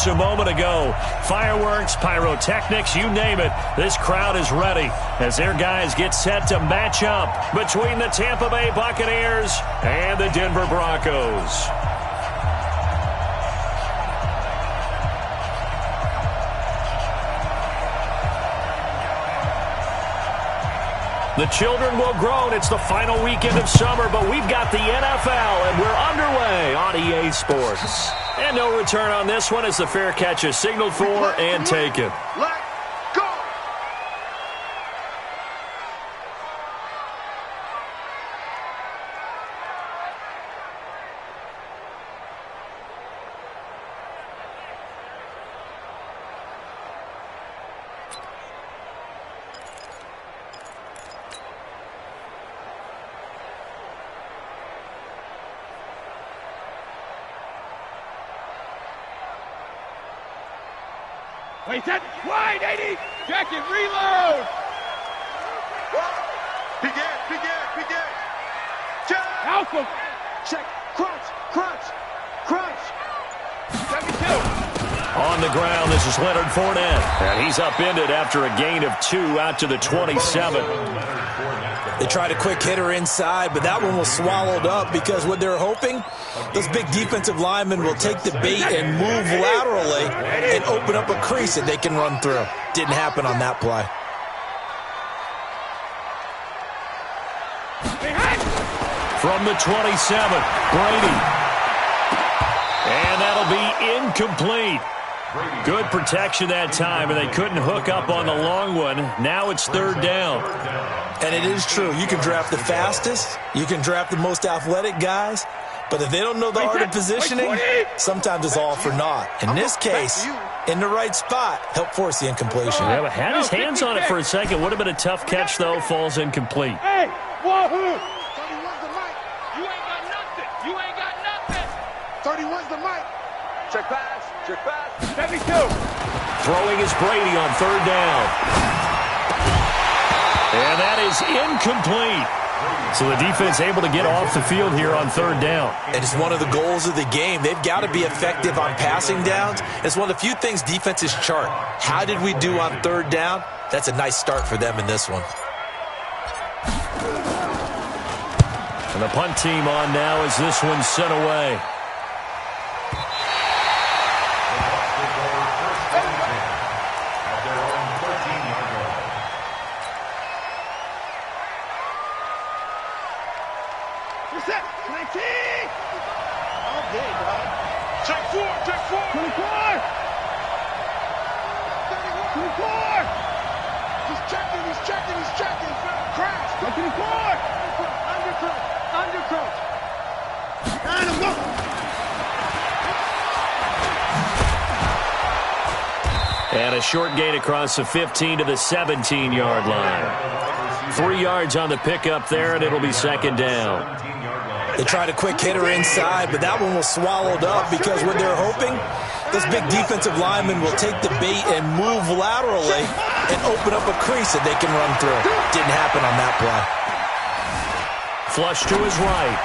just a moment ago. Fireworks, pyrotechnics, you name it. This crowd is ready as their guys get set to match up between the Tampa Bay Buccaneers and the Denver Broncos. The children will groan. It's the final weekend of summer, but we've got the NFL, and we're underway on EA Sports. And no return on this one as the fair catch is signaled for and taken. Let's go! Wait, that wide, 80! Jacket, reload! Begin! Check! Alpha! Check! Crunch! 72! On the ground, this is Leonard Fournette. And he's upended after a gain of 2 out to the 27. They tried a quick hitter inside, but that one was swallowed up because what they're hoping, those big defensive linemen will take the bait and move laterally and open up a crease that they can run through. Didn't happen on that play. From the 27, Brady. And that'll be incomplete. Good protection that time, and they couldn't hook up on the long one. Now it's third down. And it is true. You can draft the fastest. You can draft the most athletic guys. But if they don't know the art of positioning, sometimes it's all for naught. In this case, in the right spot, help force the incompletion. Yeah, but had his hands on it for a second. Would have been a tough catch, though. Falls incomplete. Hey, wahoo! 31's the mic. You ain't got nothing! 31's the mic. Check pass. 72! Throwing is Brady on third down. And that is incomplete. So the defense able to get off the field here on third down. And it's one of the goals of the game. They've got to be effective on passing downs. It's one of the few things defenses chart. How did we do on third down? That's a nice start for them in this one. And the punt team on now as this one's sent away. And a short gain across the 15 to the 17-yard line. 3 yards on the pickup there, and it'll be second down. They tried a quick hitter inside, but that one was swallowed up because what they're hoping, those big defensive linemen will take the bait and move laterally and open up a crease that they can run through. Didn't happen on that play. Flush to his right.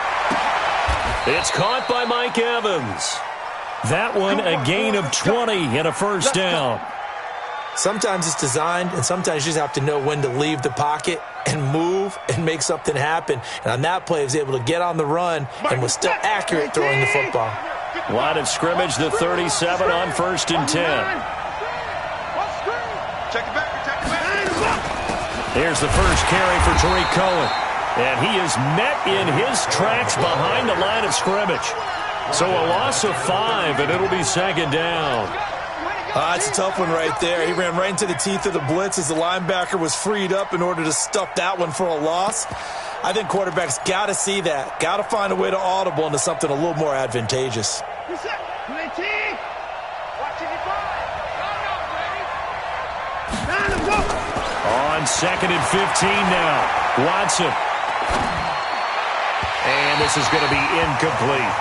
It's caught by Mike Evans. That one a gain of 20 and a first down. Sometimes it's designed, and sometimes you just have to know when to leave the pocket and move and make something happen. And on that play, he was able to get on the run and was still accurate throwing the football. Line of scrimmage, the 37 on 1st and 10. Check it back. Here's the first carry for Tariq Cohen. And he is met in his tracks behind the line of scrimmage. So a loss of 5, and it'll be second down. It's a tough one right there. He ran right into the teeth of the blitz as the linebacker was freed up in order to stuff that one for a loss. I think quarterbacks got to see that. Got to find a way to audible into something a little more advantageous. On 2nd and 15 now. Watson. And this is going to be incomplete.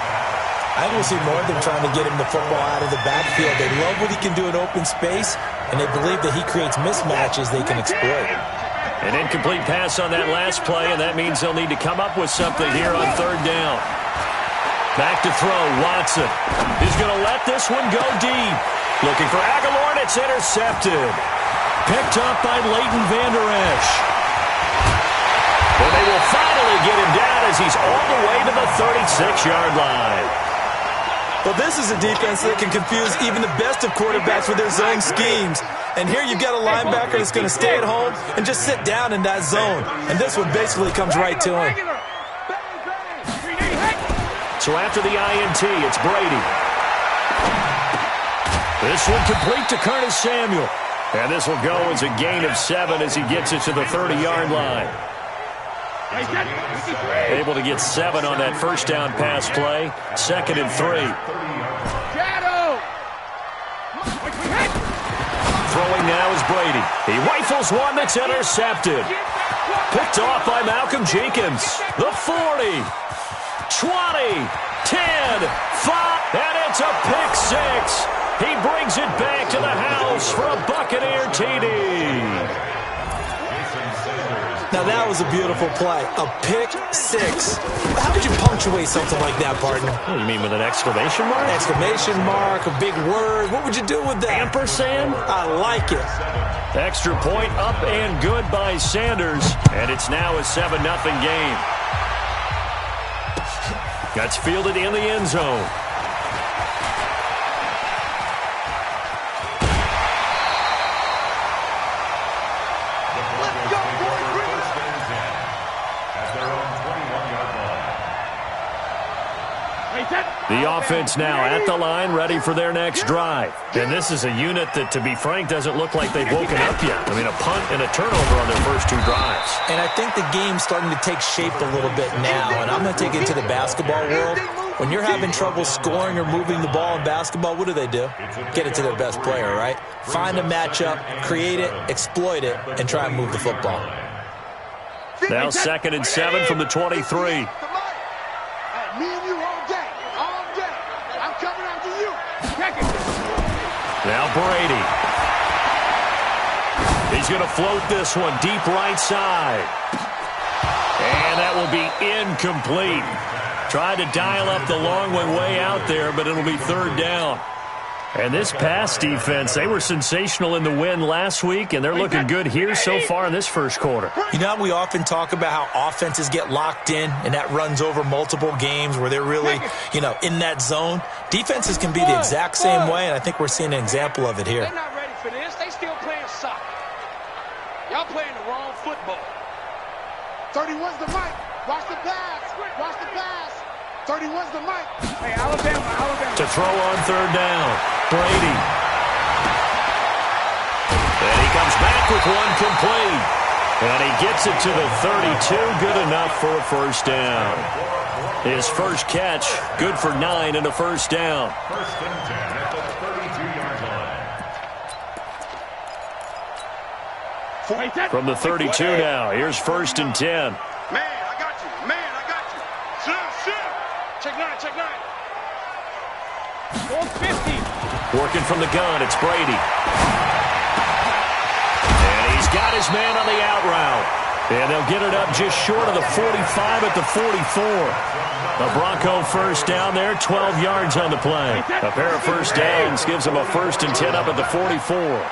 I think we'll see more of them trying to get him the football out of the backfield. They love what he can do in open space, and they believe that he creates mismatches they can exploit. An incomplete pass on that last play, and that means they'll need to come up with something here on third down. Back to throw, Watson. He's going to let this one go deep. Looking for Aguilar, and it's intercepted. Picked up by Leighton Vander Esch. And they will finally get him down as he's all the way to the 36-yard line. Well, this is a defense that can confuse even the best of quarterbacks with their zone schemes. And here you've got a linebacker that's going to stay at home and just sit down in that zone. And this one basically comes right to him. So after the INT, it's Brady. This one complete to Curtis Samuel. And this will go as a gain of 7 as he gets it to the 30-yard line. Able to get 7 on that first down pass play. 2nd and 3. Throwing now is Brady. He rifles one that's intercepted. Picked off by Malcolm Jenkins. The 40, 20, 10, 5, and it's a pick 6. He brings it back to the house for a Buccaneer TD. Now, that was a beautiful play. A pick 6. How would you punctuate something like that, partner? You mean with an exclamation mark? Exclamation mark, a big word. What would you do with that? Ampersand? I like it. Extra point up and good by Sanders. And it's now a 7-0 game. That's fielded in the end zone. The offense now at the line, ready for their next drive. And this is a unit that, to be frank, doesn't look like they've woken up yet. I mean, a punt and a turnover on their first 2 drives. And I think the game's starting to take shape a little bit now. And I'm going to take it to the basketball world. When you're having trouble scoring or moving the ball in basketball, what do? Get it to their best player, right? Find a matchup, create it, exploit it, and try and move the football. Now 2nd and 7 from the 23. Me and you all day. All day. I'm coming after you. Now Brady. He's going to float this one deep right side. And that will be incomplete. Tried to dial up the long one way out there, but it'll be 3rd down. And this pass defense, they were sensational in the win last week, and they're looking good here so far in this first quarter. You know, we often talk about how offenses get locked in, and that runs over multiple games where they're really, in that zone. Defenses can be the exact same way, and I think we're seeing an example of it here. They're not ready for this. They still playing soccer. Y'all playing the wrong football. 31's the mic. Watch the pass. Watch the pass. 31's the mic. Hey, Alabama. To throw on 3rd down, Brady. And he comes back with one complete. And he gets it to the 32. Good enough for a first down. His first catch, good for 9 and a first down. First and 10 at the 32-yard line. From the 32 now, here's 1st and 10. Man, I got you. Check 9. 450. Working from the gun, it's Brady. And he's got his man on the out route. And they'll get it up just short of the 45 at the 44. The Bronco first down there, 12 yards on the play. A pair of first downs gives them a 1st and 10 up at the 44.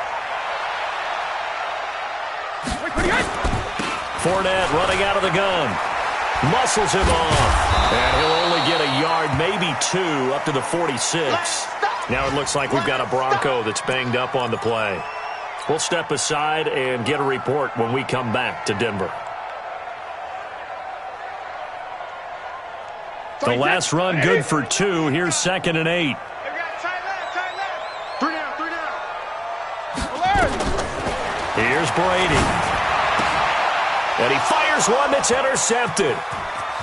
Fournette running out of the gun. Muscles him off. And he'll only get a yard, maybe 2, up to the 46. Now it looks like we've got a Bronco that's banged up on the play. We'll step aside and get a report when we come back to Denver. The last run good for 2. Here's 2nd and 8. Three down. Here's Brady. And he fires one that's intercepted.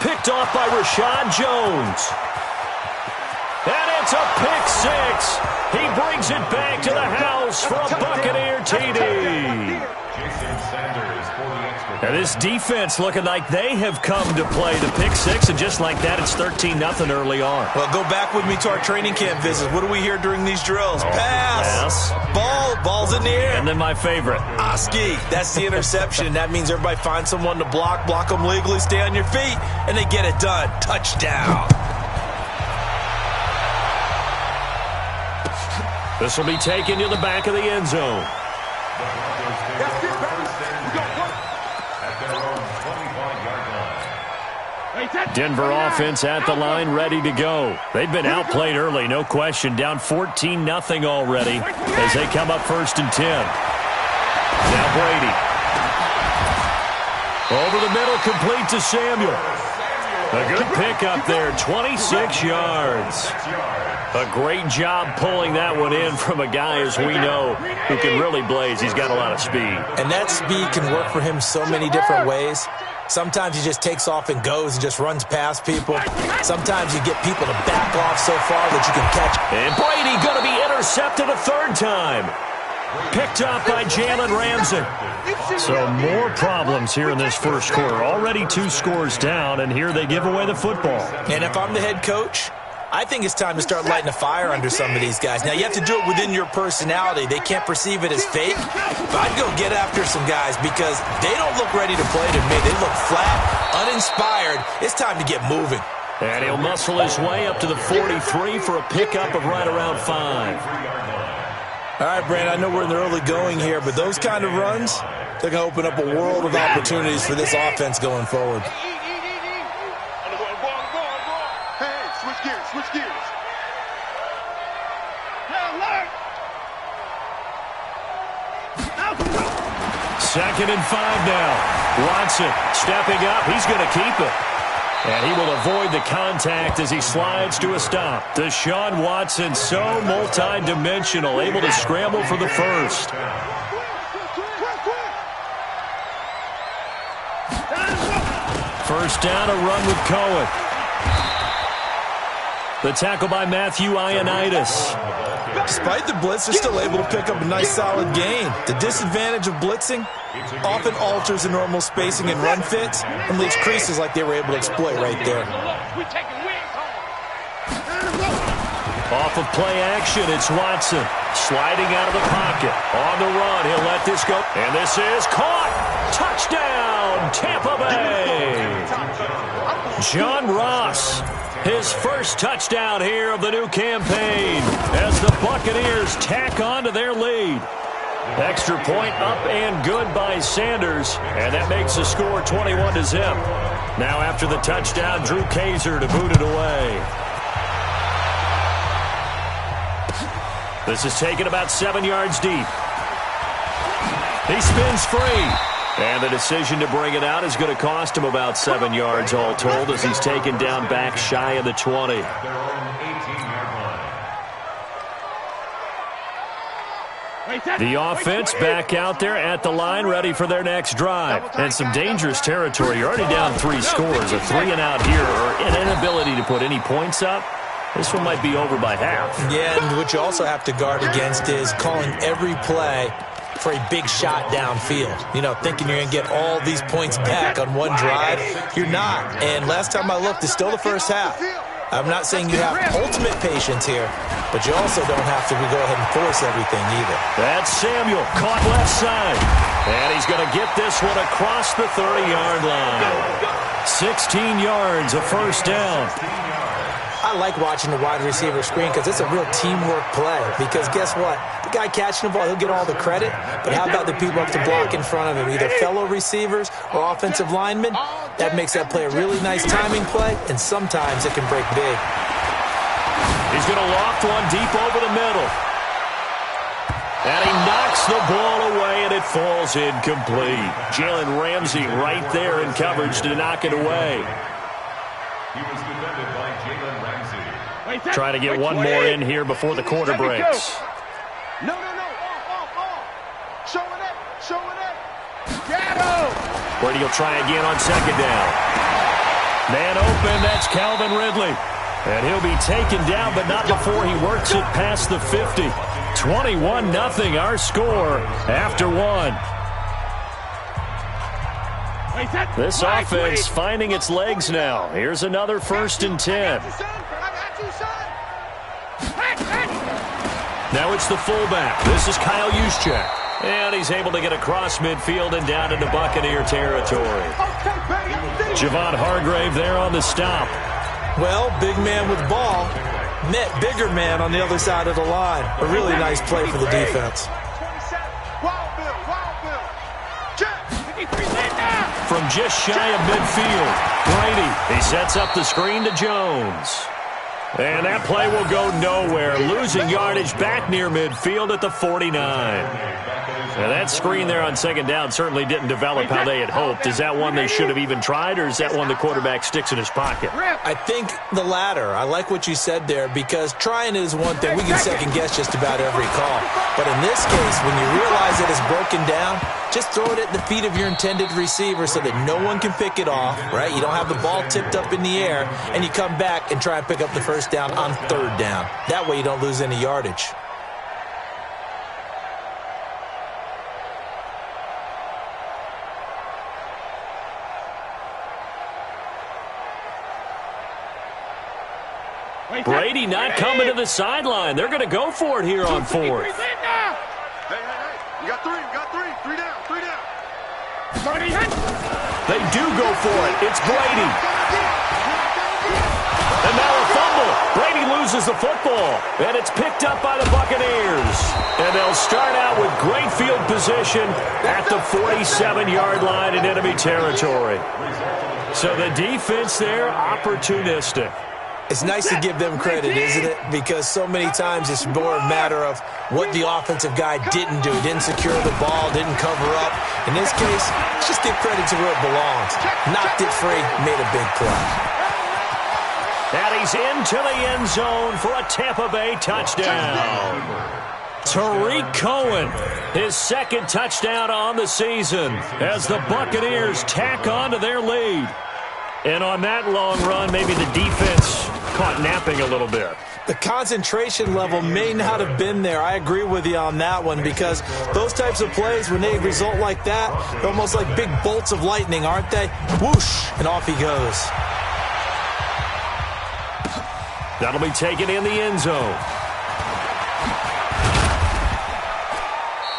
Picked off by Rashad Jones. And it's a pick 6. He brings it back to the house for a Buccaneer TD. And this defense looking like they have come to play the pick 6, and just like that, it's 13-0 early on. Well, go back with me to our training camp visits. What do we hear during these drills? Pass. Ball's in the air. And then my favorite. Oski. That's the interception. That means everybody finds someone to block them legally, stay on your feet, and they get it done. Touchdown. This will be taken to the back of the end zone. That's it, baby. We got work. At their own 25-yard line. Denver offense at the line, ready to go. They've been outplayed early, no question. Down 14-0 already as they come up 1st and 10. Now Brady. Over the middle, complete to Samuel. A good pickup there, 26 yards. A great job pulling that one in from a guy, as we know, who can really blaze. He's got a lot of speed. And that speed can work for him so many different ways. Sometimes he just takes off and goes and just runs past people. Sometimes you get people to back off so far that you can catch. And Brady going to be intercepted a 3rd time. Picked up by Jalen Ramsey. So more problems here in this first quarter. Already 2 scores down, and here they give away the football. And if I'm the head coach, I think it's time to start lighting a fire under some of these guys. Now, you have to do it within your personality. They can't perceive it as fake. But I'd go get after some guys because they don't look ready to play to me. They look flat, uninspired. It's time to get moving. And he'll muscle his way up to the 43 for a pickup of right around 5. All right, Brandon, I know we're in the early going here, but those kind of runs, they're going to open up a world of opportunities for this offense going forward. Hey, switch gears, switch gears. Second and 5 now. Watson stepping up. He's going to keep it. And he will avoid the contact as he slides to a stop. Deshaun Watson, so multi-dimensional, able to scramble for the first. First down, a run with Cohen. The tackle by Matthew Ioannidis. Despite the blitz, they're still able to pick up a nice solid gain. The disadvantage of blitzing often alters the normal spacing and run fits and leaves creases like they were able to exploit right there. Off of play action, it's Watson. Sliding out of the pocket. On the run, he'll let this go. And this is caught. Touchdown, Tampa Bay. John Ross. His first touchdown here of the new campaign as the Buccaneers tack on to their lead. Extra point up and good by Sanders, and that makes the score 21-0. Now after the touchdown, Drew Kaiser to boot it away. This is taken about 7 yards deep. He spins free. And the decision to bring it out is going to cost him about 7 yards all told as he's taken down back shy of the 20. The offense back out there at the line ready for their next drive. And some dangerous territory. You're already down 3 scores. A 3-and-out here or an inability to put any points up. This one might be over by half. Yeah, and what you also have to guard against is calling every play for a big shot downfield. You know, thinking you're going to get all these points back on one drive. You're not. And last time I looked, it's still the first half. I'm not saying you have ultimate patience here, but you also don't have to go ahead and force everything either. That's Samuel, caught left side. And he's going to get this one across the 30-yard line. 16 yards, a first down. I like watching the wide receiver screen because it's a real teamwork play. Because guess what? The guy catching the ball, he'll get all the credit. But how about the people up to block in front of him, either fellow receivers or offensive linemen? That makes that play a really nice timing play, and sometimes it can break big. He's going to loft one deep over the middle. And he knocks the ball away, and it falls incomplete. Jalen Ramsey right there in coverage to knock it away. He was defended by Jalen Ramsey. Trying to get one more in here before the quarter breaks. No. Off. Show it. Get him. Brady will try again on second down. Man open, that's Calvin Ridley. And he'll be taken down, but not before he works it past the 50. 21-0 our score after one. This offense finding its legs now. Here's another 1st and 10. Now it's the fullback. This is Kyle Juszczyk. And he's able to get across midfield and down into Buccaneer territory. Javon Hargrave there on the stop. Well, big man with ball. Net bigger man on the other side of the line. A really nice play for the defense. From just shy of midfield, Brady, he sets up the screen to Jones. And that play will go nowhere, losing yardage back near midfield at the 49. Now that screen there on second down certainly didn't develop how they had hoped. Is that one they should have even tried, or is that one the quarterback sticks in his pocket? I think the latter. I like what you said there, because trying it is one thing. We can second-guess just about every call. But in this case, when you realize that it's broken down, just throw it at the feet of your intended receiver so that no one can pick it off, right? You don't have the ball tipped up in the air, and you come back and try and pick up the first down on third down. That way you don't lose any yardage. Brady not coming to the sideline. They're going to go for it here on fourth. Hey, you got three down. They do go for it. It's Brady. And now a fumble. Brady loses the football. And it's picked up by the Buccaneers. And they'll start out with great field position at the 47-yard line in enemy territory. So the defense there, opportunistic. It's nice to give them credit, isn't it? Because so many times it's more a matter of what the offensive guy didn't do. Didn't secure the ball, didn't cover up. In this case, just give credit to where it belongs. Knocked it free, made a big play. And he's into the end zone for a Tampa Bay touchdown. Tariq Cohen, his second touchdown on the season as the Buccaneers tack on to their lead. And on that long run, maybe the defense caught napping a little bit. The concentration level may not have been there. I agree with you on that one, because those types of plays, when they result like that, they're almost like big bolts of lightning, aren't they? Whoosh, and off he goes. That'll be taken in the end zone.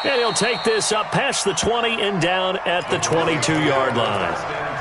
And he'll take this up past the 20 and down at the 22-yard line.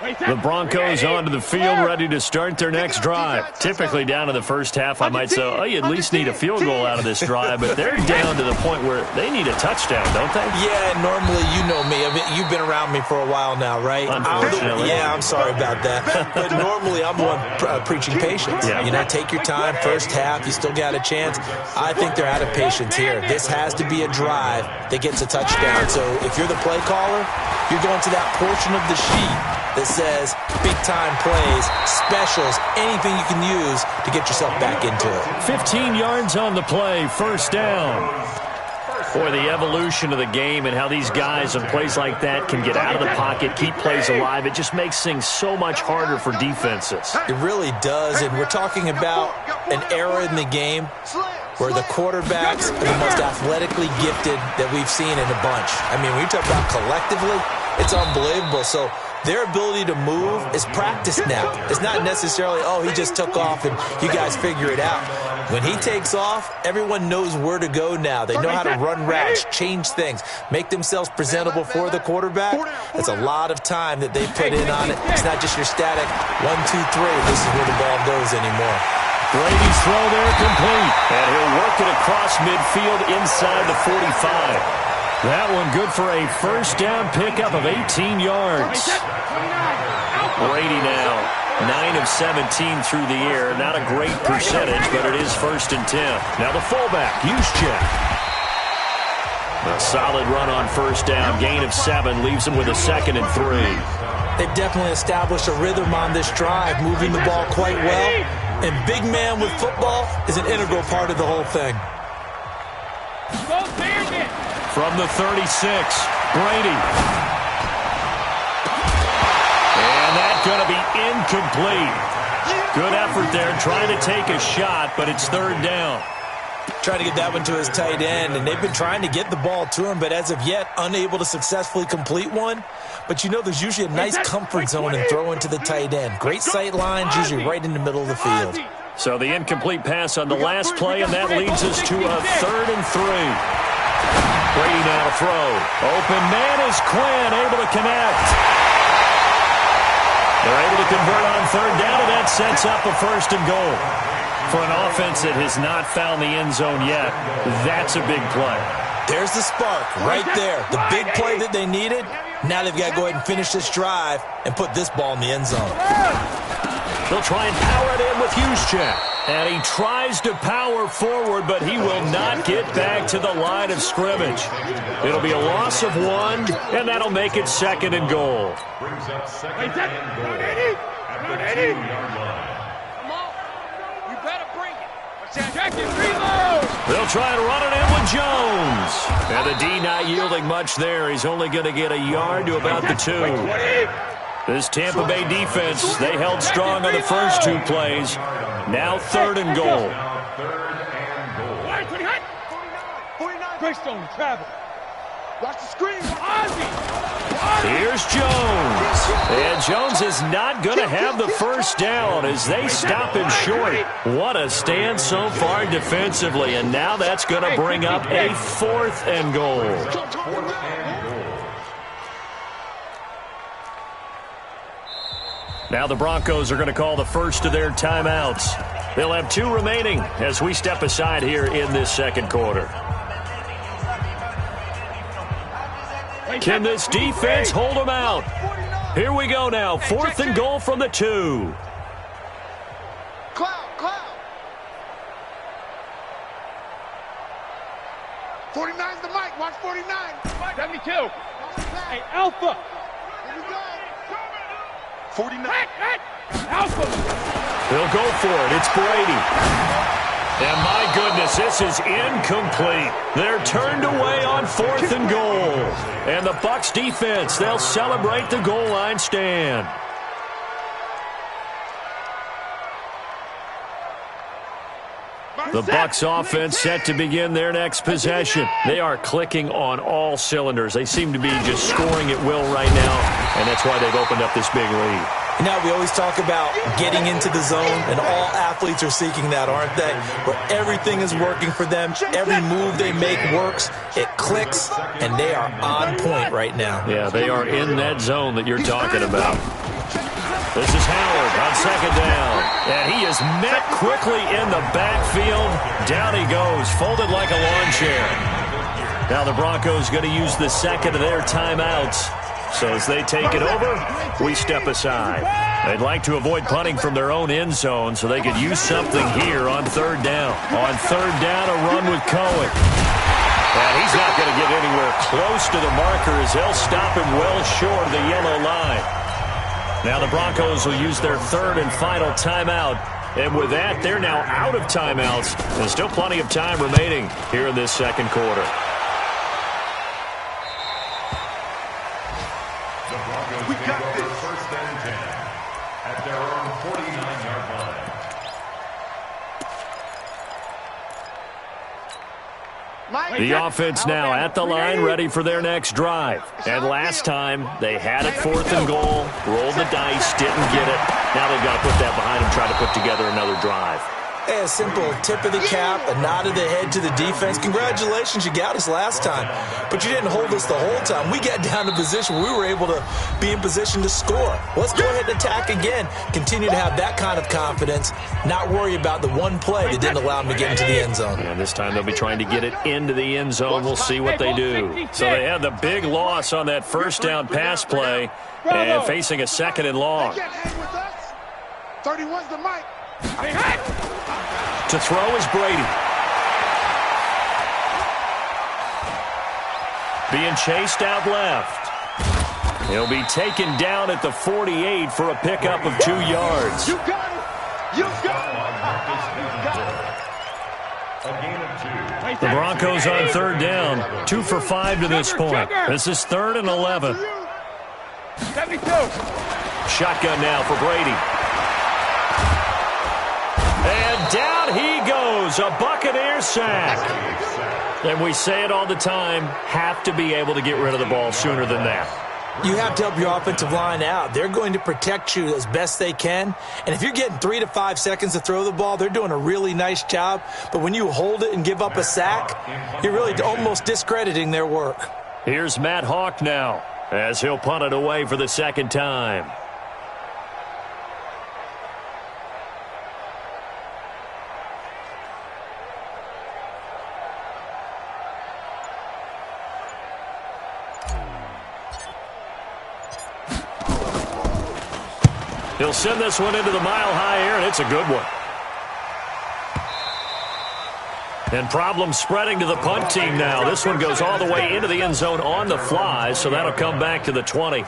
The Broncos onto the field, ready to start their next drive. Typically down in the first half, I might say, oh, you at least need a field goal out of this drive, but they're down to the point where they need a touchdown, don't they? Yeah, normally, you know me. You've been around me for a while now, right? Unfortunately. I'm sorry about that. But normally, I'm the one preaching patience. Yeah. You know, take your time. First half, you still got a chance. I think they're out of patience here. This has to be a drive that gets a touchdown. So if you're the play caller, you're going to that portion of the sheet that says big-time plays, specials, anything you can use to get yourself back into it. 15 yards on the play, first down. Boy, the evolution of the game and how these guys on plays like that can get out of the pocket, keep plays alive, it just makes things so much harder for defenses. It really does, and we're talking about an era in the game where the quarterbacks are the most athletically gifted that we've seen in a bunch. I mean, when you talk about collectively, it's unbelievable. So their ability to move is practiced now. It's not necessarily, oh, he just took off and you guys figure it out. When he takes off, everyone knows where to go now. They know how to run routes, change things, make themselves presentable for the quarterback. That's a lot of time that they put in on it. It's not just your static 1, 2, 3. This is where the ball goes anymore. Brady's throw there complete, and he'll work it across midfield inside the 45. That one good for a first down pickup of 18 yards. Brady now 9 of 17 through the air. Not a great percentage, but it is 1st and 10. Now the fullback, Juszczyk. A solid run on first down. Gain of 7 leaves him with a 2nd and 3. They've definitely established a rhythm on this drive, moving the ball quite well. And big man with football is an integral part of the whole thing. From the 36, Brady. And that's going to be incomplete. Good effort there, trying to take a shot, but it's 3rd down. Trying to get that one to his tight end, and they've been trying to get the ball to him, but as of yet, unable to successfully complete one. But you know, there's usually a nice comfort zone in throwing to the tight end. Great sight lines, usually right in the middle of the field. So the incomplete pass on the last play, and that leads us to a 3rd and 3. Brady now to throw. Open man is Quinn, able to connect. They're able to convert on 3rd down, and that sets up a 1st and goal. For an offense that has not found the end zone yet, that's a big play. There's the spark right there. The big play that they needed. Now they've got to go ahead and finish this drive and put this ball in the end zone. They'll try and power it in with Juszczyk. And he tries to power forward, but he will not get back to the line of scrimmage. It'll be a loss of 1, and that'll make it 2nd and goal. Brings up 2nd and goal at the 2-yard line. Come on. You better bring it. Reload. They'll try and run it in with Jones. And the D not yielding much there. He's only going to get a yard to about the 2. This Tampa Bay defense, they held strong on the first 2 plays. Now 3rd and goal. 3rd and goal. 49. Greystone, travel. Watch the screen. Here's Jones. And Jones is not going to have the 1st down as they stop him short. What a stand so far defensively. And now that's going to bring up a 4th and goal. 4th and goal. Now the Broncos are going to call the first of their timeouts. They'll have 2 remaining as we step aside here in this 2nd quarter. Can this defense hold them out? Here we go now. 4th and goal from the 2. Cloud. 49's the mic. Watch 49. 72. Hey, Alpha. Here we go. 49. Alpha. They'll go for it. It's Brady. And my goodness, this is incomplete. They're turned away on 4th and goal. And the Bucs defense, they'll celebrate the goal line stand. The Bucs offense set to begin their next possession. They are clicking on all cylinders. They seem to be just scoring at will right now, and that's why they've opened up this big lead. Now, we always talk about getting into the zone, and all athletes are seeking that, aren't they? Where everything is working for them. Every move they make works. It clicks, and they are on point right now. Yeah, they are in that zone that you're talking about. This is Howard on 2nd down. And he is met quickly in the backfield. Down he goes, folded like a lawn chair. Now the Broncos going to use the 2nd of their timeouts. So as they take it over, we step aside. They'd like to avoid punting from their own end zone so they could use something here on 3rd down. On 3rd down, a run with Cohen. And he's not going to get anywhere close to the marker as they'll stop him well short of the yellow line. Now the Broncos will use their 3rd and final timeout. And with that, they're now out of timeouts. There's still plenty of time remaining here in this 2nd quarter. The Broncos will go for 1st and 10 at their own 49-yard line. The offense now at the line, ready for their next drive. And last time, they had it 4th and goal, rolled the dice, didn't get it. Now they've got to put that behind them, try to put together another drive. A simple tip of the cap, a nod of the head to the defense. Congratulations, you got us last time. But you didn't hold us the whole time. We got down to position where we were able to be in position to score. Let's go ahead and attack again. Continue to have that kind of confidence. Not worry about the one play that didn't allow them to get into the end zone. And this time they'll be trying to get it into the end zone. We'll see what they do. So they had the big loss on that 1st down pass play and facing a 2nd and long. 31's the mic. To throw is Brady. Being chased out left. He'll be taken down at the 48 for a pickup of 2 yards. You got it. You got it. A gain of 2. The Broncos on 3rd down. 2 for 5 to this point. This is 3rd and 11. 72. Shotgun now for Brady. And down he goes, a Buccaneer sack. And we say it all the time, have to be able to get rid of the ball sooner than that. You have to help your offensive line out. They're going to protect you as best they can. And if you're getting 3 to 5 seconds to throw the ball, they're doing a really nice job. But when you hold it and give up a sack, you're really almost discrediting their work. Here's Matt Hawk now as he'll punt it away for the second time. He'll send this one into the mile-high air, and it's a good one. And problems spreading to the punt team now. This one goes all the way into the end zone on the fly, so that'll come back to the 20.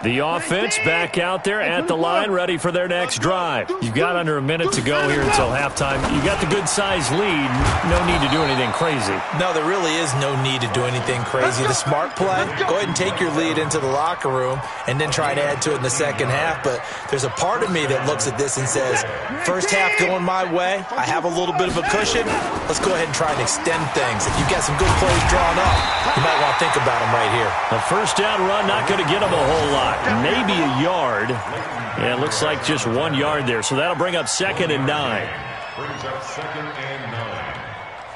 The offense back out there at the line, ready for their next drive. You've got under a minute to go here until halftime. You got the good-sized lead. No need to do anything crazy. No, there really is no need to do anything crazy. The smart play, go ahead and take your lead into the locker room and then try to add to it in the second half. But there's a part of me that looks at this and says, first half going my way, I have a little bit of a cushion. Let's go ahead and try and extend things. If you've got some good plays drawn up, you might want to think about them right here. A first down run, not going to get them a whole lot. Maybe a yard. Yeah, it looks like just 1 yard there. So that'll bring up 2nd and 9. Brings up 2nd and 9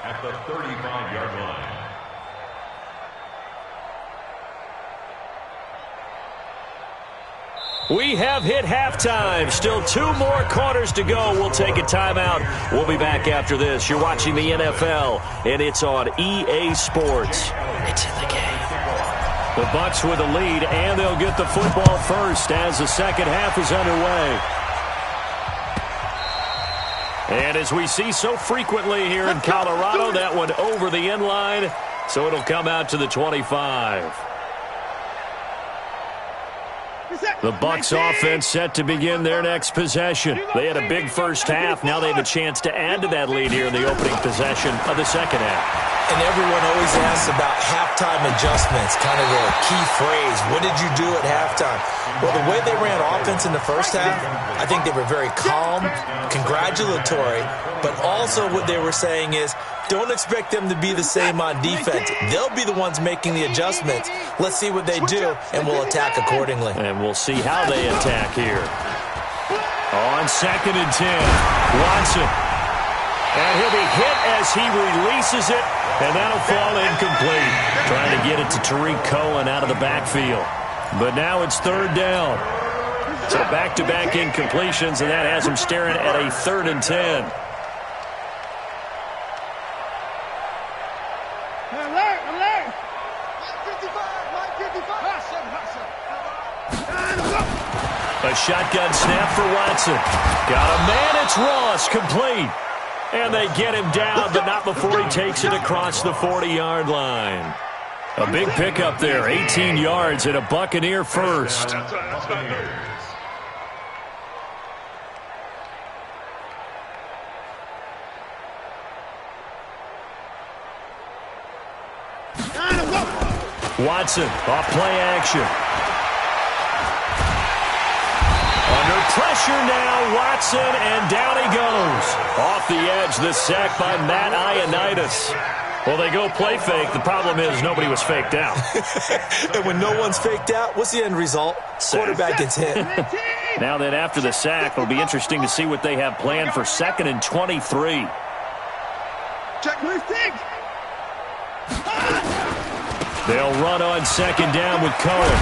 at the 35-yard line. We have hit halftime. Still 2 more quarters to go. We'll take a timeout. We'll be back after this. You're watching the NFL, and it's on EA Sports. It's in the game. The Bucs with a lead, and they'll get the football first as the second half is underway. And as we see so frequently here in Colorado, that one over the end line, so it'll come out to the 25. The Bucs offense set to begin their next possession. They had a big first half. Now they have a chance to add to that lead here in the opening possession of the second half. And everyone always asks about halftime adjustments, kind of the key phrase. What did you do at halftime? Well, the way they ran offense in the first half, I think they were very calm, congratulatory, but also what they were saying is, don't expect them to be the same on defense. They'll be the ones making the adjustments. Let's see what they do, and we'll attack accordingly. And we'll see how they attack here. On 2nd and 10, Watson. And he'll be hit as he releases it, and that'll fall incomplete. Trying to get it to Tariq Cohen out of the backfield. But now it's 3rd down. So back-to-back incompletions, and that has him staring at a 3rd and 10. A shotgun snap for Watson. Got a man, it's Ross, complete. And they get him down, but not before he takes it across the 40-yard line. A big pickup there, 18 yards and a Buccaneer first. Watson, off play action. Under pressure now, Watson, and down he goes. Off the edge, the sack by Matt Ioannidis. Well, they go play fake. The problem is nobody was faked out. And when no one's faked out, what's the end result? Quarterback gets hit. Now then, after the sack, it'll be interesting to see what they have planned for 2nd and 23. Check my stick. They'll run on 2nd down with Cohen.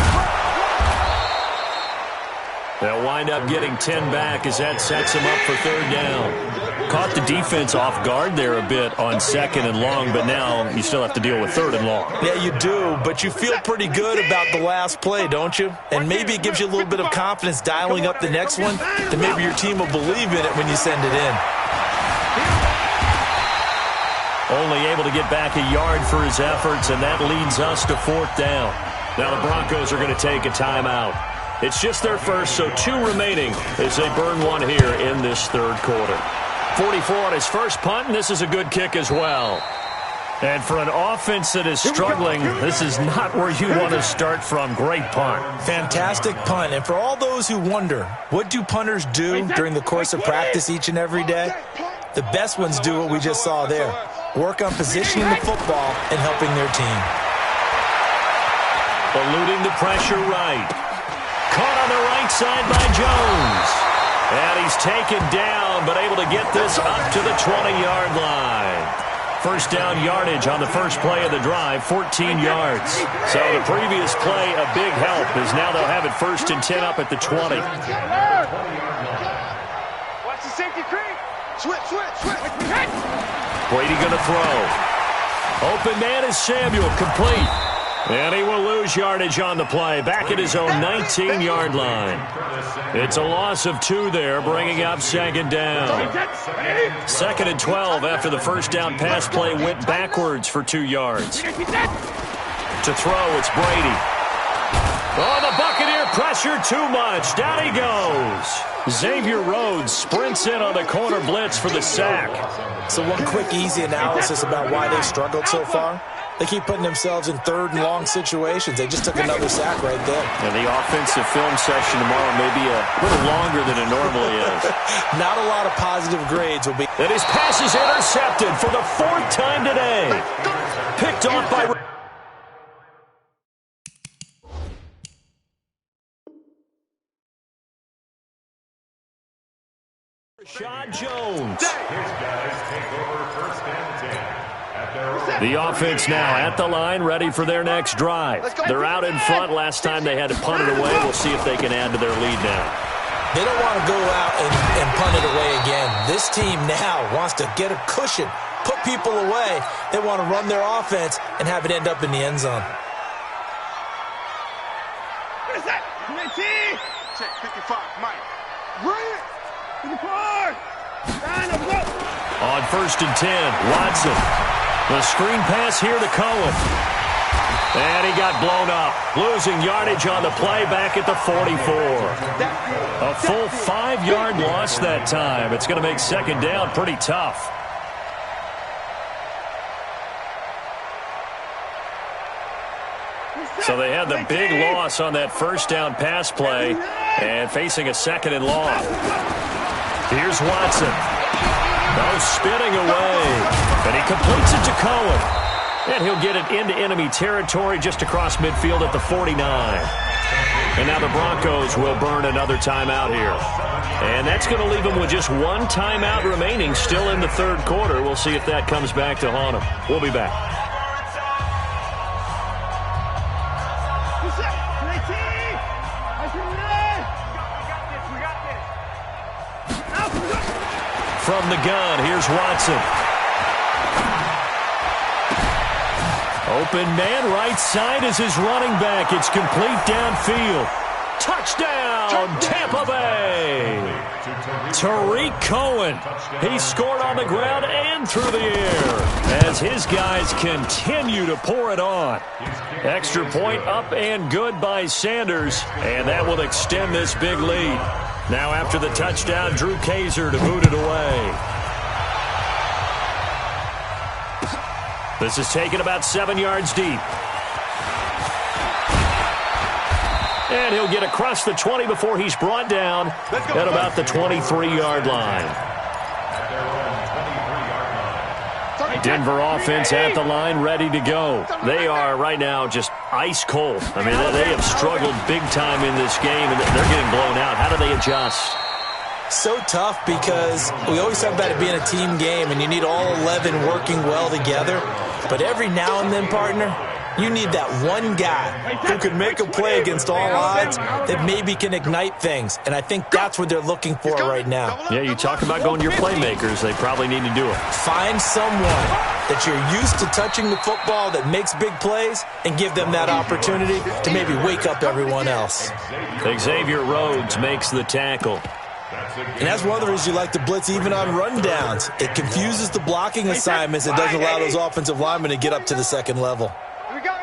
They'll wind up getting 10 back as that sets them up for 3rd down. Caught the defense off guard there a bit on 2nd and long, but now you still have to deal with 3rd and long. Yeah, you do, but you feel pretty good about the last play, don't you? And maybe it gives you a little bit of confidence dialing up the next one, and maybe your team will believe in it when you send it in. Only able to get back a yard for his efforts, and that leads us to 4th down. Now the Broncos are going to take a timeout. It's just their first, so 2 remaining as they burn one here in this 3rd quarter. 44 on his first punt, and this is a good kick as well. And for an offense that is struggling, this is not where you want to start from. Great punt. Fantastic punt. And for all those who wonder, what do punters do during the course of practice each and every day? The best ones do what we just saw there. Work on positioning the football and helping their team. Eluding the pressure right. Caught on the right side by Jones. And he's taken down, but able to get this up to the 20-yard line. First down yardage on the first play of the drive, 14 yards. So the previous play, a big help, as now they'll have it 1st and 10 up at the 20. Watch the safety creep. Switch. Brady going to throw. Open man is Samuel, complete. And he will lose yardage on the play, back at his own 19-yard line. It's a loss of 2 there, bringing up 2nd down. 2nd and 12 after the first down pass play went backwards for 2 yards. To throw, it's Brady. Oh, the Buccaneer pressure too much. Down he goes. Xavier Rhodes sprints in on the corner blitz for the sack. So one quick, easy analysis about why they struggled so far. They keep putting themselves in 3rd and long situations. They just took another sack right there. And the offensive film session tomorrow may be a little longer than it normally is. Not a lot of positive grades will be. And his pass is intercepted for the 4th time today. Picked off by Rashad Jones. His guys take over 1st and 10. The offense now at the line, ready for their next drive. They're out in front. Last time they had to punt it away. We'll see if they can add to their lead now. They don't want to go out and punt it away again. This team now wants to get a cushion, put people away. They want to run their offense and have it end up in the end zone. What is that? Check 55, Mike. Bring it. 54. On 1st and 10, Watson. The screen pass here to Cohen. And he got blown up. Losing yardage on the play back at the 44. A full 5-yard loss that time. It's going to make 2nd down pretty tough. So they had the big loss on that 1st down pass play and facing a 2nd and long. Here's Watson. No, spinning away. And he completes it to Cohen. And he'll get it into enemy territory just across midfield at the 49. And now the Broncos will burn another timeout here. And that's going to leave them with just 1 timeout remaining still in the 3rd quarter. We'll see if that comes back to haunt them. We'll be back. From the gun, here's Watson. Open man, right side is his running back. It's complete downfield. Touchdown, Tampa Bay. Tariq Cohen. He scored on the ground and through the air as his guys continue to pour it on. Extra point up and good by Sanders, and that will extend this big lead. Now after the touchdown, Drew Kaiser to boot it away. This is taken about 7 yards deep. And he'll get across the 20 before he's brought down at about the 23-yard line. Denver offense at the line, ready to go. They are right now just ice cold. I mean, they have struggled big time in this game, and they're getting blown out. How do they adjust? So tough because we always talk about it being a team game, and you need all 11 working well together. But every now and then, partner, you need that one guy who can make a play against all odds that maybe can ignite things. And I think that's what they're looking for right now. Yeah, you talk about going to your playmakers. They probably need to do it. Find someone that you're used to touching the football that makes big plays and give them that opportunity to maybe wake up everyone else. Xavier Rhodes makes the tackle. And that's one of the reasons you like to blitz even on rundowns. It confuses the blocking assignments. It doesn't allow those offensive linemen to get up to the second level. Here we go.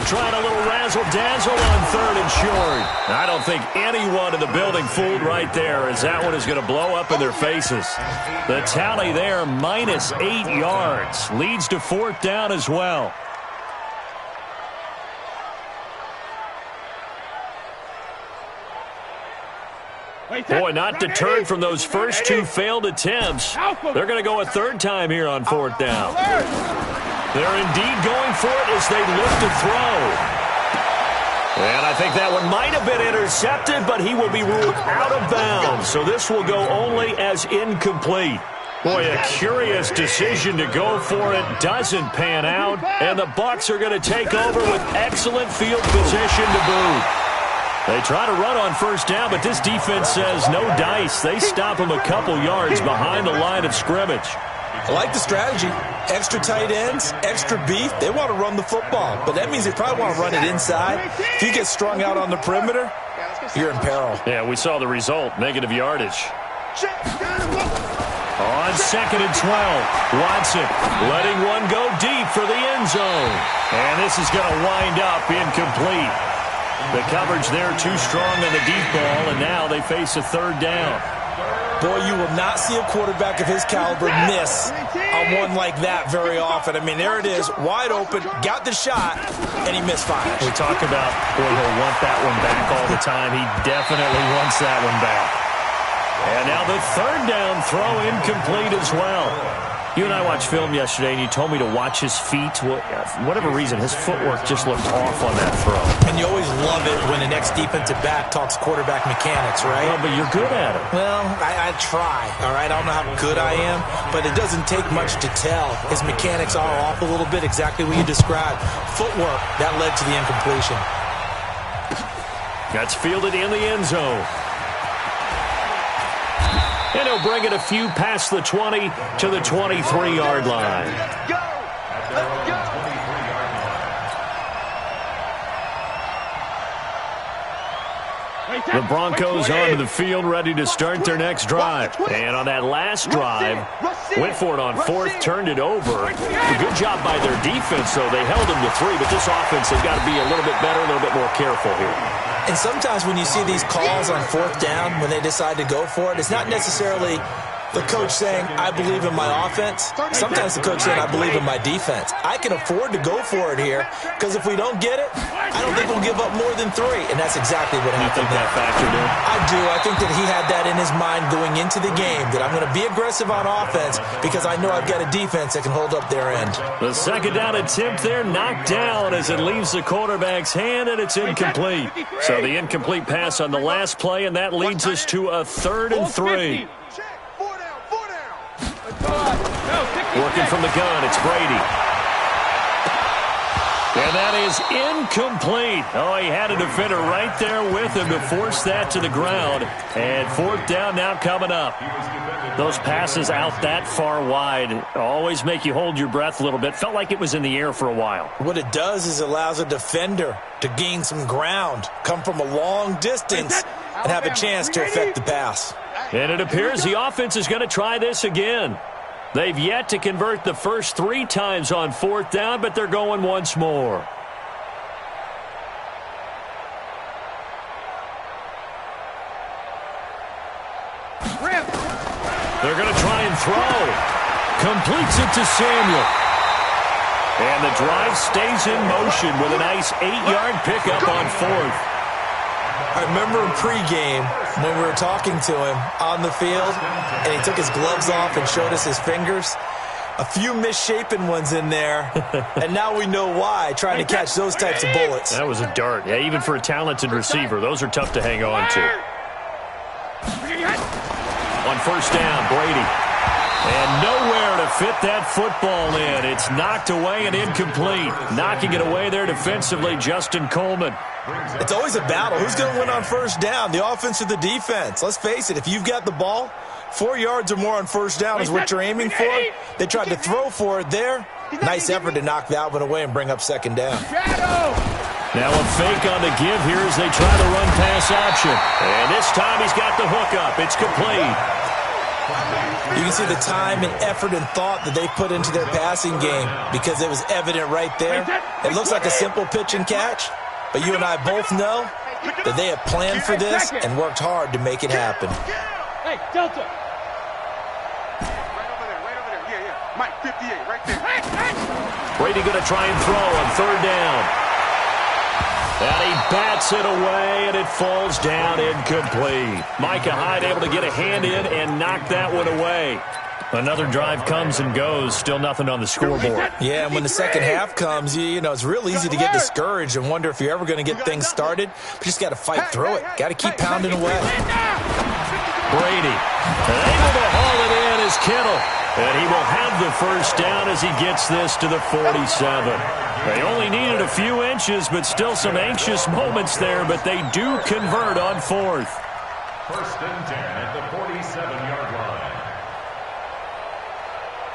trying a little razzle-dazzle on 3rd and short. I don't think anyone in the building fooled right there, as that one is going to blow up in their faces. The tally there, minus 8 yards. Leads to 4th down as well. Boy, not deterred from those first 2 failed attempts. They're going to go a 3rd time here on 4th down. They're indeed going for it as they look to throw. And I think that one might have been intercepted, but he will be ruled out of bounds. So this will go only as incomplete. Boy, a curious decision to go for it. Doesn't pan out. And the Bucs are going to take over with excellent field position to boot. They try to run on 1st down, but this defense says no dice. They stop him a couple yards behind the line of scrimmage. I like the strategy. Extra tight ends, extra beef. They want to run the football, but that means they probably want to run it inside. If you get strung out on the perimeter, you're in peril. Yeah, we saw the result, negative yardage. On 2nd and 12, Watson letting one go deep for the end zone. And this is going to wind up incomplete. The coverage there too strong on the deep ball, and now they face a 3rd down. Boy, you will not see a quarterback of his caliber miss on one like that very often. I mean, there it is, wide open, got the shot, and he misfires. We talk about, boy, he'll want that one back all the time. He definitely wants that one back. And now the 3rd down throw incomplete as well. You and I watched film yesterday, and you told me to watch his feet. Well, for whatever reason, his footwork just looked off on that throw. And you always love it when the next defensive back talks quarterback mechanics, right? Well, but you're good at it. Well, I try, all right? I don't know how good I am, but it doesn't take much to tell. His mechanics are off a little bit, exactly what you described. Footwork, that led to the incompletion. That's fielded in the end zone. And he'll bring it a few past the 20 to the 23-yard line. Let's go! Let's go! The Broncos onto the field, ready to start their next drive. And on that last drive, went for it on 4th, turned it over. A good job by their defense, though. They held them to 3, but this offense, they've got to be a little bit better, a little bit more careful here. And sometimes when you see these calls on 4th down, when they decide to go for it, it's not necessarily the coach saying, I believe in my offense. Sometimes the coach saying, I believe in my defense. I can afford to go for it here, because if we don't get it, I don't think we'll give up more than 3. And that's exactly what happened. You think that factored in? I do. I think that he had that in his mind going into the game, that I'm going to be aggressive on offense because I know I've got a defense that can hold up their end. The 2nd down attempt there knocked down as it leaves the quarterback's hand, and it's incomplete. So the incomplete pass on the last play, and that leads us to a 3rd and 3. Working from the gun, it's Brady. And that is incomplete. Oh, he had a defender right there with him to force that to the ground. And 4th down now coming up. Those passes out that far wide always make you hold your breath a little bit. Felt like it was in the air for a while. What it does is allows a defender to gain some ground, come from a long distance, and have a chance to affect the pass. And it appears the offense is going to try this again. They've yet to convert the first 3 times on 4th down, but they're going once more. They're going to try and throw. Completes it to Samuel. And the drive stays in motion with a nice 8-yard pickup on 4th. I remember in pregame when we were talking to him on the field and he took his gloves off and showed us his fingers. A few misshapen ones in there, and now we know why, trying to catch those types of bullets. That was a dart. Yeah, even for a talented receiver, those are tough to hang on to. On 1st down, Brady. And nowhere to fit that football in. It's knocked away and incomplete. Knocking it away there defensively, Justin Coleman. It's always a battle. Who's going to win on 1st down, the offense or the defense? Let's face it, if you've got the ball, 4 yards or more on 1st down is what you're aiming for. They tried to throw for it there. Nice effort to knock that one away and bring up 2nd down. Now a fake on the give here as they try to run pass option. And this time he's got the hook up. It's complete. You can see the time and effort and thought that they put into their passing game because it was evident right there. It looks like a simple pitch and catch, but you and I both know that they have planned for this and worked hard to make it happen. Hey, Delta. Right over there. Yeah. Mike, 58, right there. Brady going to try and throw on third down. And he bats it away, and it falls down incomplete. Micah Hyde able to get a hand in and knock that one away. Another drive comes and goes, still nothing on the scoreboard. Yeah, and when the second half comes, you know, it's real easy to get discouraged and wonder if you're ever going to get things started. But you just got to fight through it. Got to keep pounding away. Brady able to haul it in as Kittle. And he will have the first down as he gets this to the 47. They only needed a few inches, but still some anxious moments there, but they do convert on fourth. First and 10 at the 47-yard line.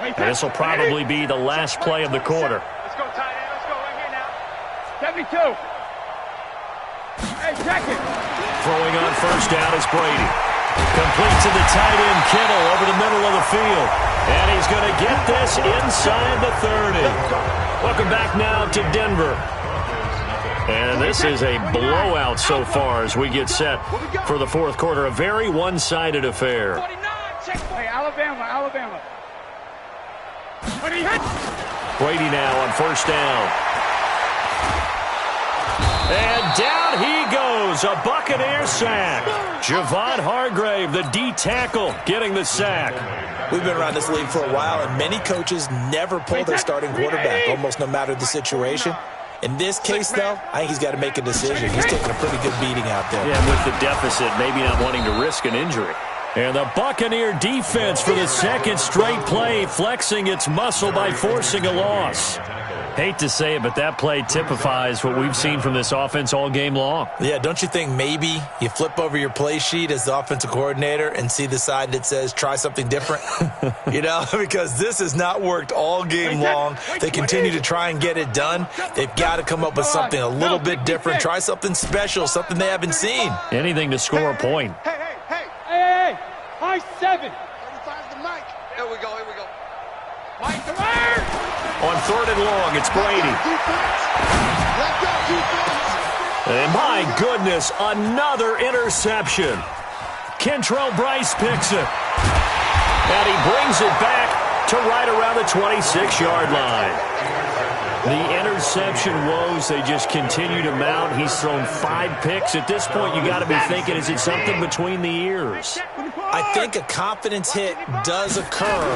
And this will probably be the last play of the quarter. Let's go, tight end. Let's go right here now. 72. Hey, check it. Throwing on first down is Brady. Complete to the tight end, Kittle, over the middle of the field. And he's going to get this inside the 30. Welcome back now to Denver. And this is a blowout so far as we get set for the fourth quarter. A very one-sided affair. Hey, Alabama. Brady now on first down. And down he goes. A Buccaneer sack. Javon Hargrave, the D tackle, getting the sack. We've been around this league for a while, and many coaches never pull their starting quarterback, almost no matter the situation. In this case, though, I think he's got to make a decision. He's taking a pretty good beating out there. Yeah, with the deficit, maybe not wanting to risk an injury. And the Buccaneer defense for the second straight play, flexing its muscle by forcing a loss. Hate to say it, but that play typifies what we've seen from this offense all game long. Yeah, don't you think maybe you flip over your play sheet as the offensive coordinator and see the side that says try something different? You know, because this has not worked all game long. They continue to try and get it done. They've got to come up with something a little bit different. Try something special, something they haven't seen. Anything to score a point. Hey, high 7. 35's the Mike. Here we go. Mike, come here. On third and long, it's Brady. Defense. Let go, defense. And my goodness, another interception. Kentrell Bryce picks it. And he brings it back to right around the 26-yard line. The interception woes, they just continue to mount. He's thrown 5 picks. At this point, you got to be thinking, is it something between the ears? I think a confidence hit does occur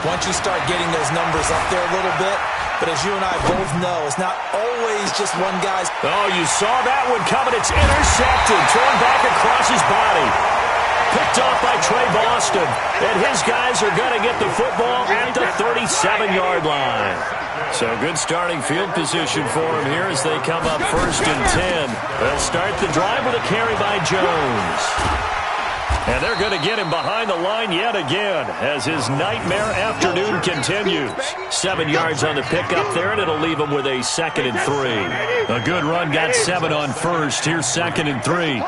once you start getting those numbers up there a little bit. But as you and I both know, it's not always just one guy's. Oh, you saw that one coming. It's intercepted. Thrown back across his body. Picked off by Trey Boston. And his guys are going to get the football at the 37-yard line. So good starting field position for him here as they come up first and 10. They'll start the drive with a carry by Jones. And they're going to get him behind the line yet again as his nightmare afternoon continues. 7 yards on the pickup there, and it'll leave him with a 2nd and 3. A good run, got 7 on first. Here's 2nd and 3.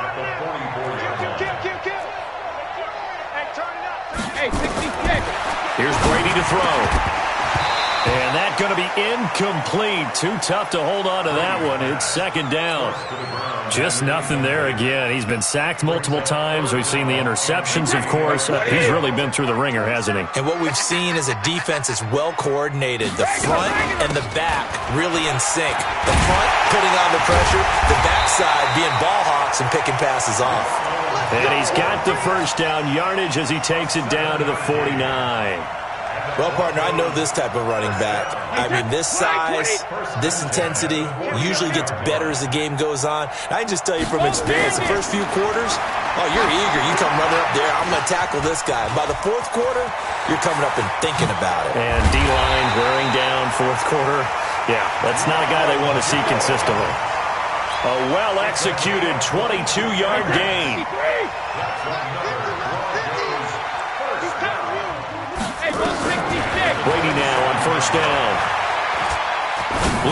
Hey, 66. Here's Brady to throw. And that's going to be incomplete. Too tough to hold on to that one. It's 2nd down. Just nothing there again. He's been sacked multiple times. We've seen the interceptions, of course. He's really been through the ringer, hasn't he? And what we've seen is a defense that's well coordinated. The front and the back really in sync. The front putting on the pressure, the backside being ball hawks and picking passes off. And he's got the first down yardage as he takes it down to the 49. Well, partner, I know this type of running back. I mean, this size, this intensity usually gets better as the game goes on. I can just tell you from experience, the first few quarters, oh, you're eager. You come running up there, I'm going to tackle this guy. By the fourth quarter, you're coming up and thinking about it. And D-line wearing down fourth quarter. Yeah, that's not a guy they want to see consistently. A well-executed 22-yard gain. Brady now on first down.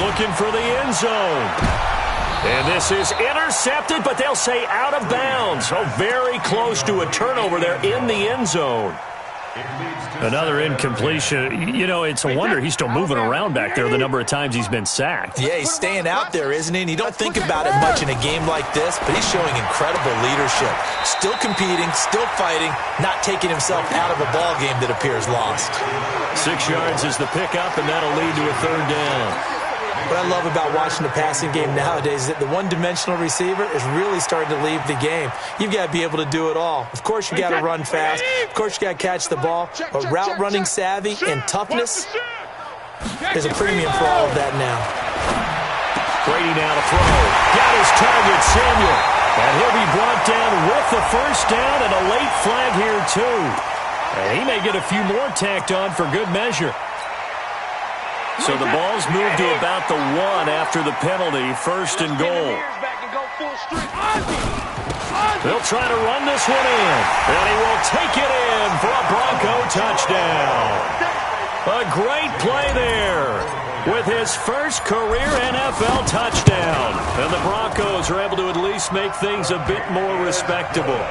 Looking for the end zone. And this is intercepted, but they'll say out of bounds. Oh, very close to a turnover there in the end zone. Another incompletion. You know, it's a wonder he's still moving around back there the number of times he's been sacked. Yeah, he's staying out there, isn't he? And you don't think about it much in a game like this, but he's showing incredible leadership. Still competing, still fighting, not taking himself out of a ball game that appears lost. 6 yards is the pickup, and that'll lead to a 3rd down. What I love about watching the passing game nowadays is that the one-dimensional receiver is really starting to leave the game. You've got to be able to do it all. Of course, you got to run fast. Of course, you got to catch the ball. But route running savvy and toughness, there's a premium for all of that now. Brady now to throw. Got his target, Samuel. And he'll be brought down with the 1st down and a late flag here, too. And he may get a few more tacked on for good measure. So the ball's moved to about the 1 after the penalty, 1st and goal. They'll try to run this one in, and he will take it in for a Bronco touchdown. A great play there with his first career NFL touchdown. And the Broncos are able to at least make things a bit more respectable.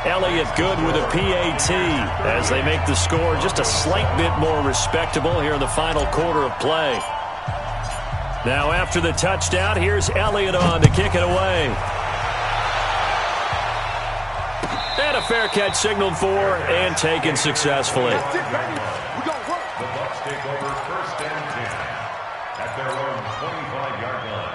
Elliott good with a PAT as they make the score just a slight bit more respectable here in the final quarter of play. Now after the touchdown, here's Elliott on to kick it away. And a fair catch signaled for and taken successfully. The Bucs take over 1st and 10 at their own 25-yard line.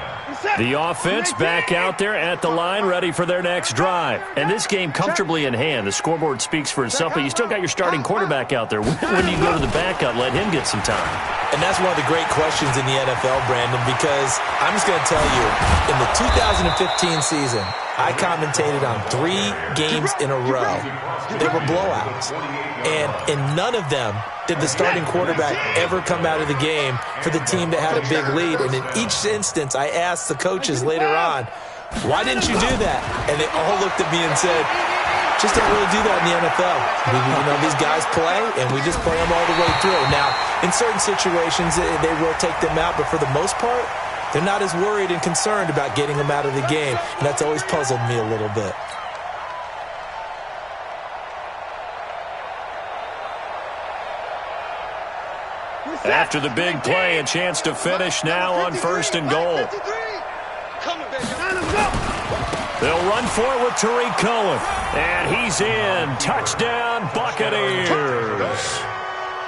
The offense back out there at the line, ready for their next drive. And this game comfortably in hand. The scoreboard speaks for itself, but you still got your starting quarterback out there. When do you go to the backup, let him get some time? And that's one of the great questions in the NFL, Brandon, because I'm just going to tell you, in the 2015 season, I commentated on 3 games in a row. They were blowouts. And in none of them did the starting quarterback ever come out of the game for the team that had a big lead. And in each instance, I asked the coaches later on, why didn't you do that? And they all looked at me and said, just don't really do that in the NFL. You know, these guys play, and we just play them all the way through. Now, in certain situations, they will take them out, but for the most part, they're not as worried and concerned about getting them out of the game, and that's always puzzled me a little bit. After the big play, a chance to finish now on 1st and goal. They'll run for it with Tariq Cohen. And he's in. Touchdown, Buccaneers.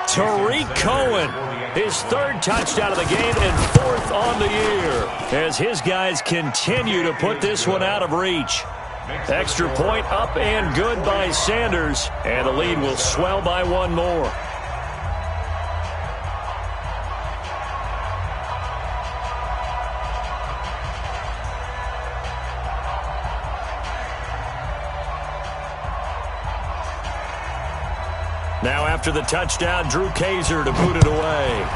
Tariq Cohen, his 3rd touchdown of the game and 4th on the year, as his guys continue to put this one out of reach. Extra point up and good by Sanders, and the lead will swell by 1 more. Now after the touchdown, Drew Kaiser to boot it away.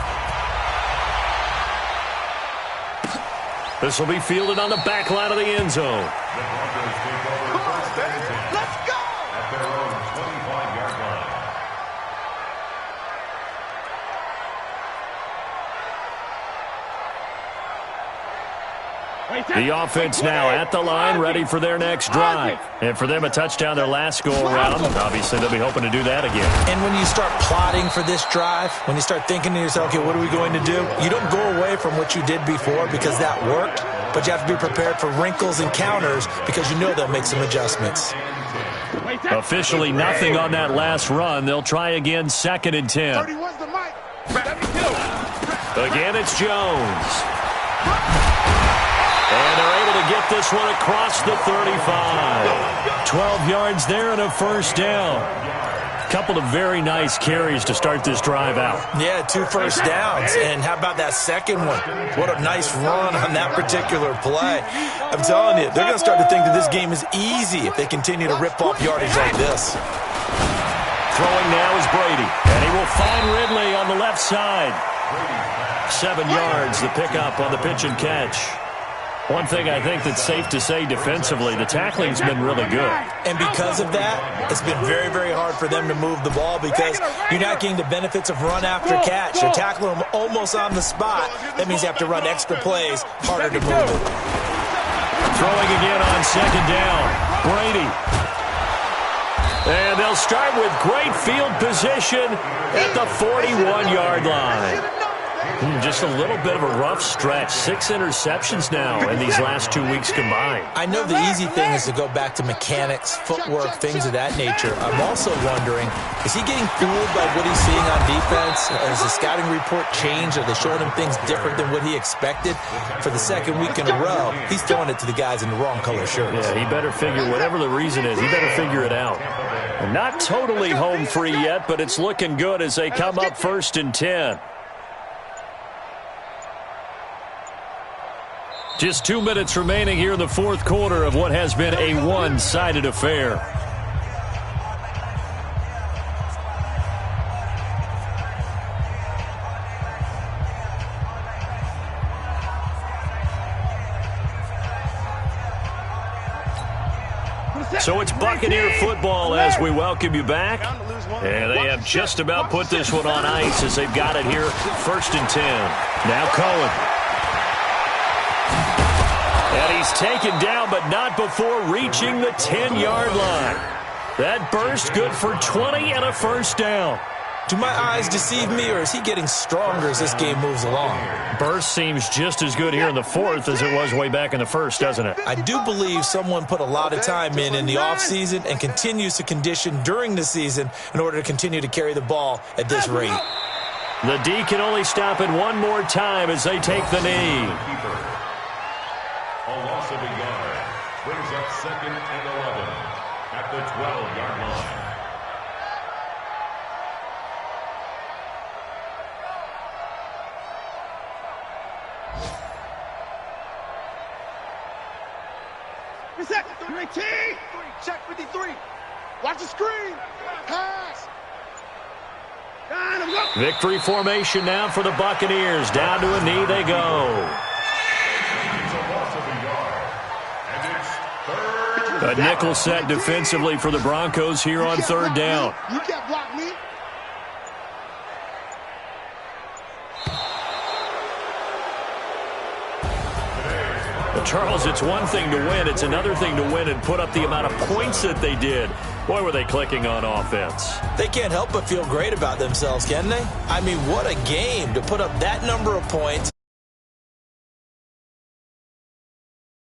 This will be fielded on the back line of the end zone. The Broncos take over 1st and 10 at their own 25-yard line. The offense now at the line, ready for their next drive. And for them, a touchdown their last go-around. Obviously, they'll be hoping to do that again. And when you start plotting for this drive, when you start thinking to yourself, okay, what are we going to do? You don't go away from what you did before because that worked, but you have to be prepared for wrinkles and counters because you know they'll make some adjustments. Officially nothing on that last run. They'll try again, 2nd and 10. 31's the mic. Again, it's Jones. And they're able to get this one across the 35. 12 yards there and a 1st down. Couple of very nice carries to start this drive out. Yeah, 2 first downs. And how about that second one? What a nice run on that particular play. I'm telling you, they're going to start to think that this game is easy if they continue to rip off yardage like this. Throwing now is Brady. And he will find Ridley on the left side. 7 yards, the pickup on the pitch and catch. One thing I think that's safe to say defensively, the tackling's been really good. And because of that, it's been very, very hard for them to move the ball because you're not getting the benefits of run after catch. You're tackling them almost on the spot. That means you have to run extra plays, harder to move it. Throwing again on 2nd down. Brady. And they'll they'll start with great field position at the 41-yard line. Just a little bit of a rough stretch. 6 interceptions now in these last 2 weeks combined. I know the easy thing is to go back to mechanics, footwork, things of that nature. I'm also wondering, is he getting fooled by what he's seeing on defense? Has the scouting report changed? Are they showing him things different than what he expected? For the second week in a row, he's throwing it to the guys in the wrong color shirts. Yeah, he better figure, whatever the reason is, he better figure it out. Not totally home free yet, but it's looking good as they come up 1st and 10. Just 2 minutes remaining here in the fourth quarter of what has been a one-sided affair. So it's Buccaneer football as we welcome you back. And they have just about put this one on ice as they've got it here, 1st and 10. Now Cohen. And he's taken down, but not before reaching the 10-yard line. That burst good for 20 and a first down. Do my eyes deceive me, or is he getting stronger as this game moves along? Burst seems just as good here in the fourth as it was way back in the first, doesn't it? I do believe someone put a lot of time in the offseason and continues to condition during the season in order to continue to carry the ball at this rate. The D can only stop it one more time as they take the knee. A loss of a yard brings up 2nd and 11 at the 12-yard line. Reset. 3, check 53. Watch the screen. Pass. Victory formation now for the Buccaneers. Down to a knee they go. A nickel set defensively for the Broncos here on 3rd down. You can't block me. But Charles, it's one thing to win. It's another thing to win and put up the amount of points that they did. Boy, were they clicking on offense. They can't help but feel great about themselves, can they? I mean, what a game to put up that number of points.